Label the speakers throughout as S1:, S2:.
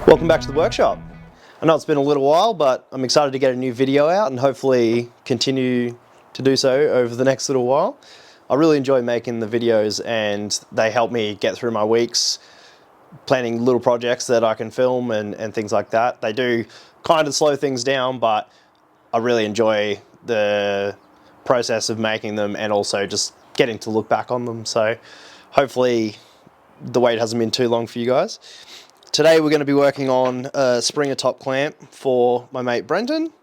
S1: Welcome back to the workshop. I know it's been a little while, but I'm excited to get a new video out and hopefully continue to do so over the next little while. I really enjoy making the videos and they help me get through my weeks planning little projects that I can film and things like that. They do kind of slow things down, but I really enjoy the process of making them and also just getting to look back on them. So hopefully the wait hasn't been too long for you guys. Today we're going to be working on a Springer top clamp for my mate Brenton,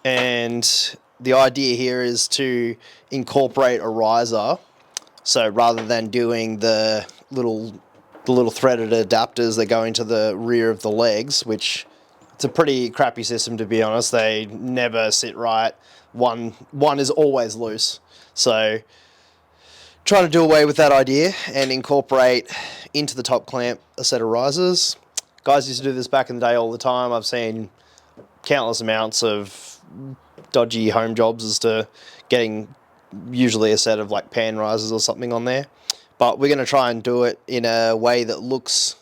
S1: and the idea here is to incorporate a riser. So rather than doing the little threaded adapters that go into the rear of the legs, which it's a pretty crappy system to be honest, they never sit right. One is always loose. So trying to do away with that idea and incorporate into the top clamp a set of risers. Guys used to do this back in the day all the time. I've seen countless amounts of dodgy home jobs as to getting usually a set of like pan risers or something on there. But we're going to try and do it in a way that looks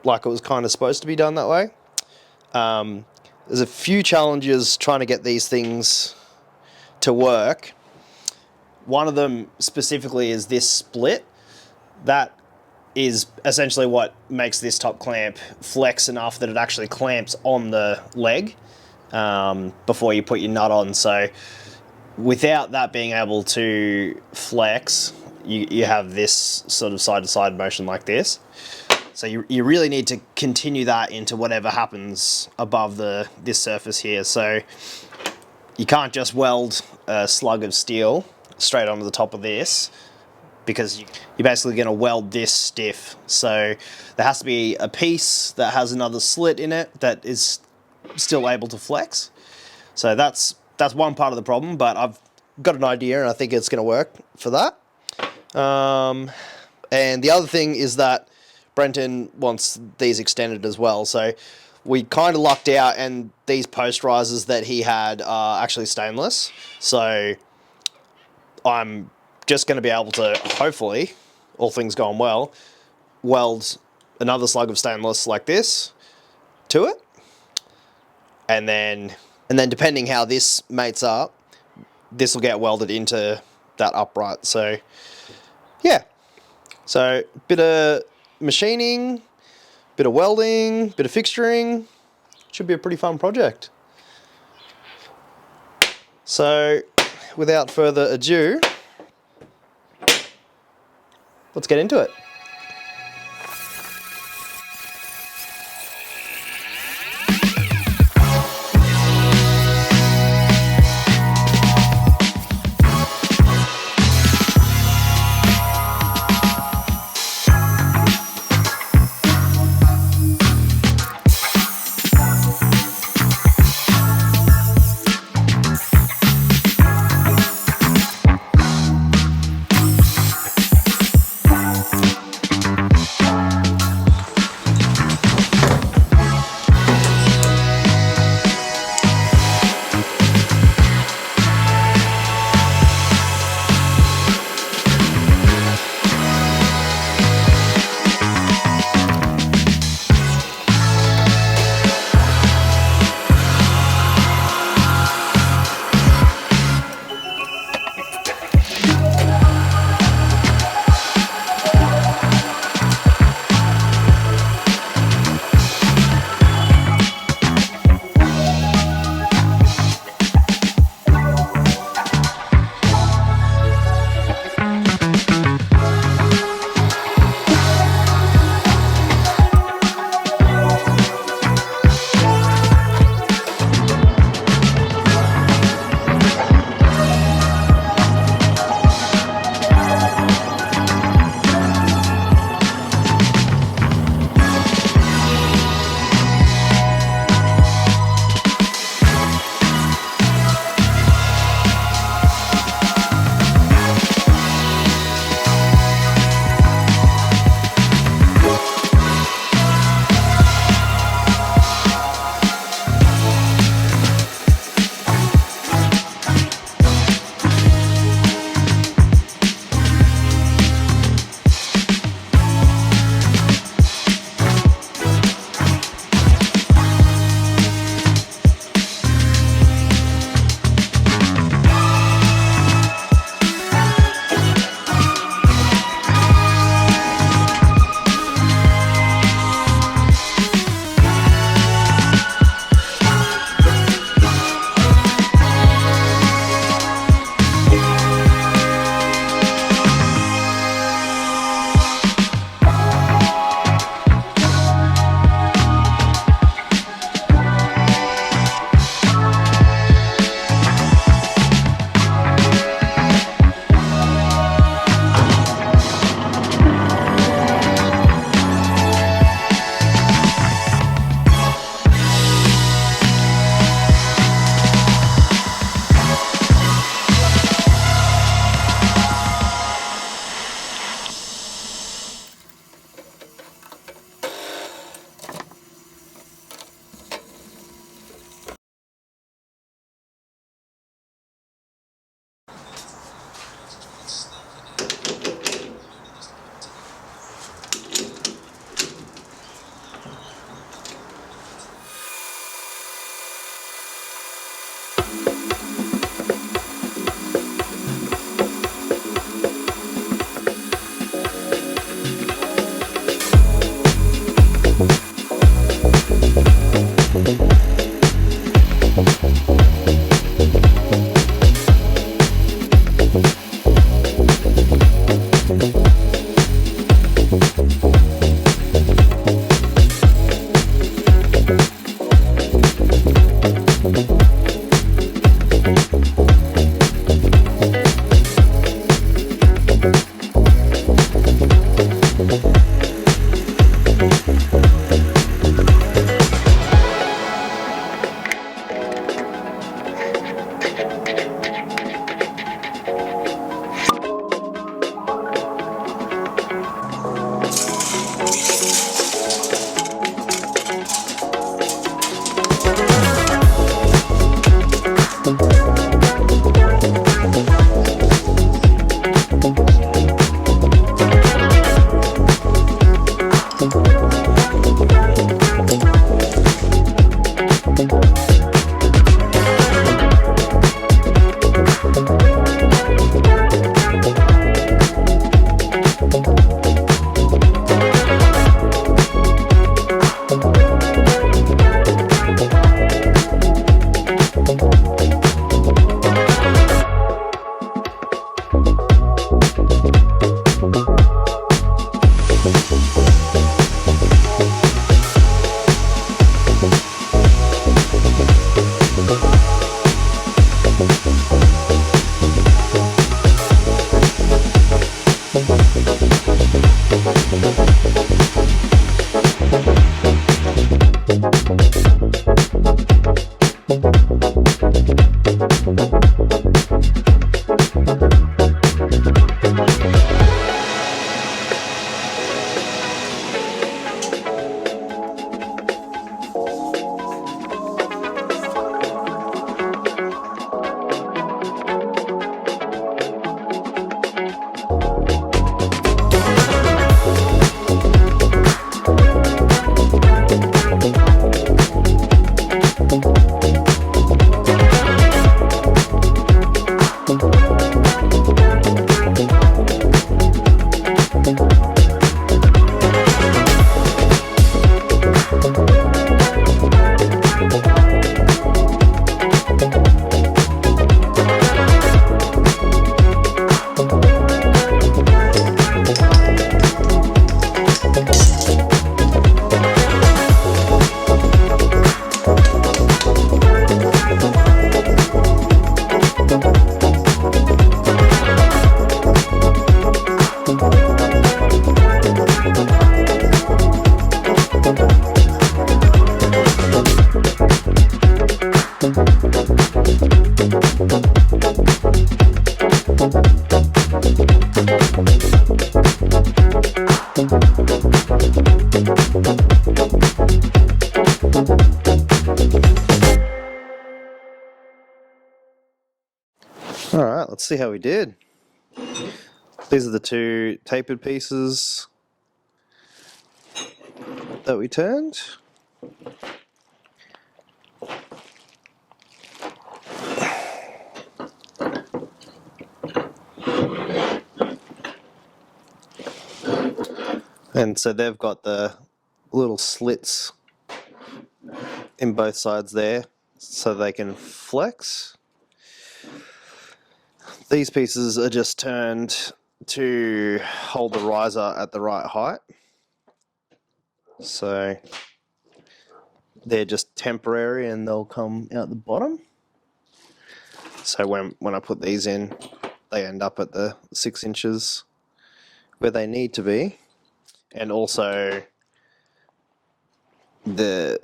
S1: like it was kind of supposed to be done that way. There's a few challenges trying to get these things to work. One of them specifically is this split. That is essentially what makes this top clamp flex enough that it actually clamps on the leg before you put your nut on. So without that being able to flex, you have this sort of side-to-side motion like this. So you really need to continue that into whatever happens above this surface here. So you can't just weld a slug of steel straight onto the top of this, because you're basically going to weld this stiff. So there has to be a piece that has another slit in it that is still able to flex. So that's one part of the problem, but I've got an idea and I think it's going to work for that. And the other thing is that Brenton wants these extended as well. So we kind of lucked out, and these post risers that he had are actually stainless. So I'm just going to be able to, hopefully, all things going well, weld another slug of stainless like this to it. And then depending how this mates up, this will get welded into that upright. So yeah, so bit of machining, bit of welding, bit of fixturing. Should be a pretty fun project. So without further ado, let's get into it. Alright, let's see how we did. These are the two tapered pieces that we turned. And so they've got the little slits in both sides there so they can flex. These pieces are just turned to hold the riser at the right height. So they're just temporary and they'll come out the bottom. So when I put these in, they end up at the 6 inches where they need to be. And also the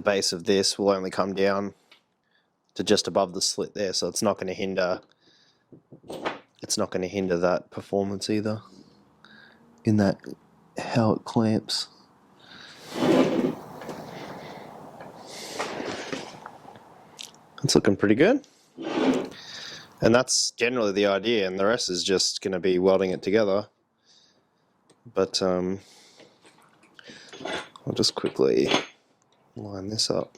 S1: base of this will only come down to just above the slit there, so it's not going to hinder that performance either in that how it clamps. It's looking pretty good. And that's generally the idea, and the rest is just going to be welding it together. But I'll just quickly line this up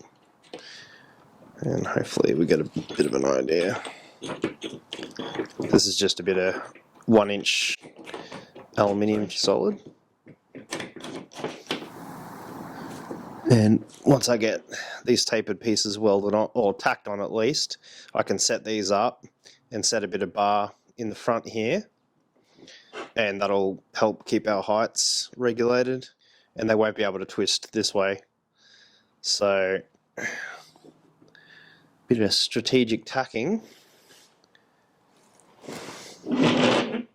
S1: and hopefully we get a bit of an idea. This is just a bit of 1-inch aluminium solid. And once I get these tapered pieces welded on, or tacked on at least, I can set these up and set a bit of bar in the front here, and that'll help keep our heights regulated, and they won't be able to twist this way So, bit of strategic tacking. And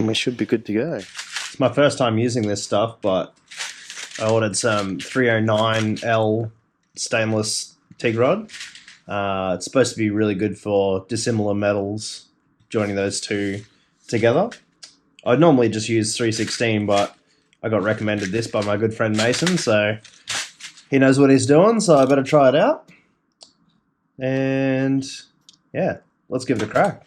S1: we should be good to go. It's my first time using this stuff, but I ordered some 309L stainless TIG rod. It's supposed to be really good for dissimilar metals, joining those two together. I'd normally just use 316, but I got recommended this by my good friend Mason, so he knows what he's doing, so I better try it out. And yeah, let's give it a crack.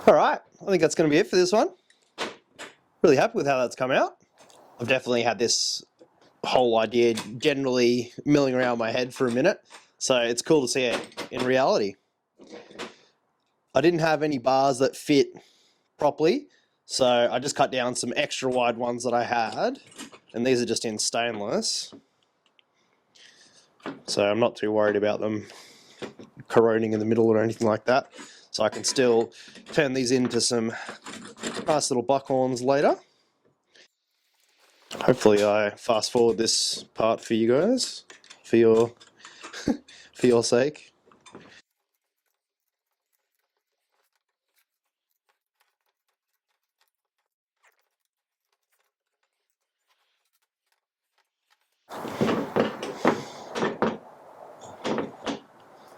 S1: Alright, I think that's going to be it for this one. Really happy with how that's come out. I've definitely had this whole idea generally milling around my head for a minute, so it's cool to see it in reality. I didn't have any bars that fit properly, so I just cut down some extra wide ones that I had, and these are just in stainless, so I'm not too worried about them corroding in the middle or anything like that. So I can still turn these into some nice little buckhorns later. Hopefully I fast forward this part for you guys, for your for your sake.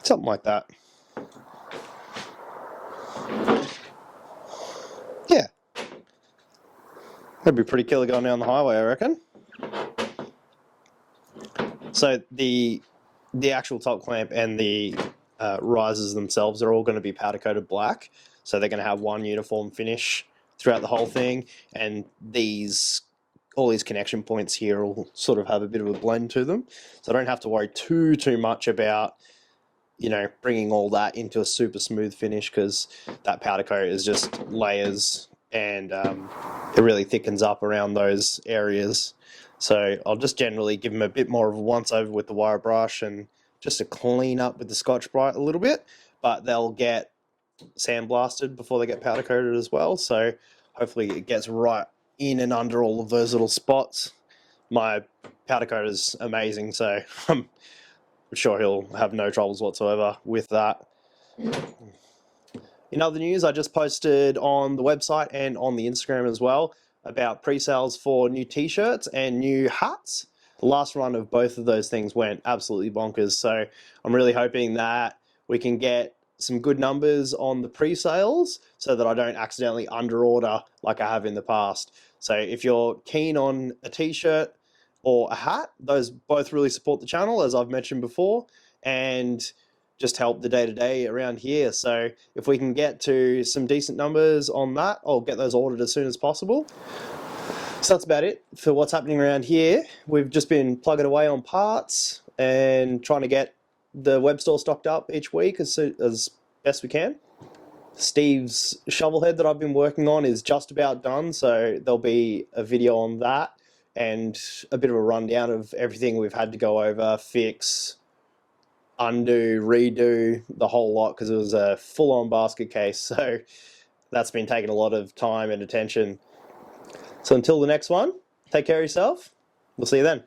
S1: Something like that. Yeah. That'd be pretty killer going down the highway, I reckon. So the actual top clamp and the risers themselves are all going to be powder coated black, so they're going to have one uniform finish throughout the whole thing, and all these connection points here will sort of have a bit of a blend to them, so I don't have to worry too much about, you know, bringing all that into a super smooth finish, because that powder coat is just layers, and it really thickens up around those areas. So I'll just generally give them a bit more of a once over with the wire brush, and just to clean up with the Scotch-Brite a little bit, but they'll get sandblasted before they get powder coated as well, so hopefully it gets right in and under all of those little spots. My powder coat is amazing, so I'm sure he'll have no troubles whatsoever with that. In other news, I just posted on the website and on the Instagram as well about pre-sales for new t-shirts and new hats. The last run of both of those things went absolutely bonkers, so I'm really hoping that we can get some good numbers on the pre-sales so that I don't accidentally underorder like I have in the past. So if you're keen on a t-shirt or a hat, those both really support the channel, as I've mentioned before, and just help the day-to-day around here. So if we can get to some decent numbers on that, I'll get those ordered as soon as possible. So that's about it for what's happening around here. We've just been plugging away on parts and trying to get the web store stocked up each week as best we can. Steve's shovel head that I've been working on is just about done, so there'll be a video on that and a bit of a rundown of everything we've had to go over, fix, undo, redo the whole lot because it was a full-on basket case. So that's been taking a lot of time and attention. So until the next one, take care of yourself. We'll see you then.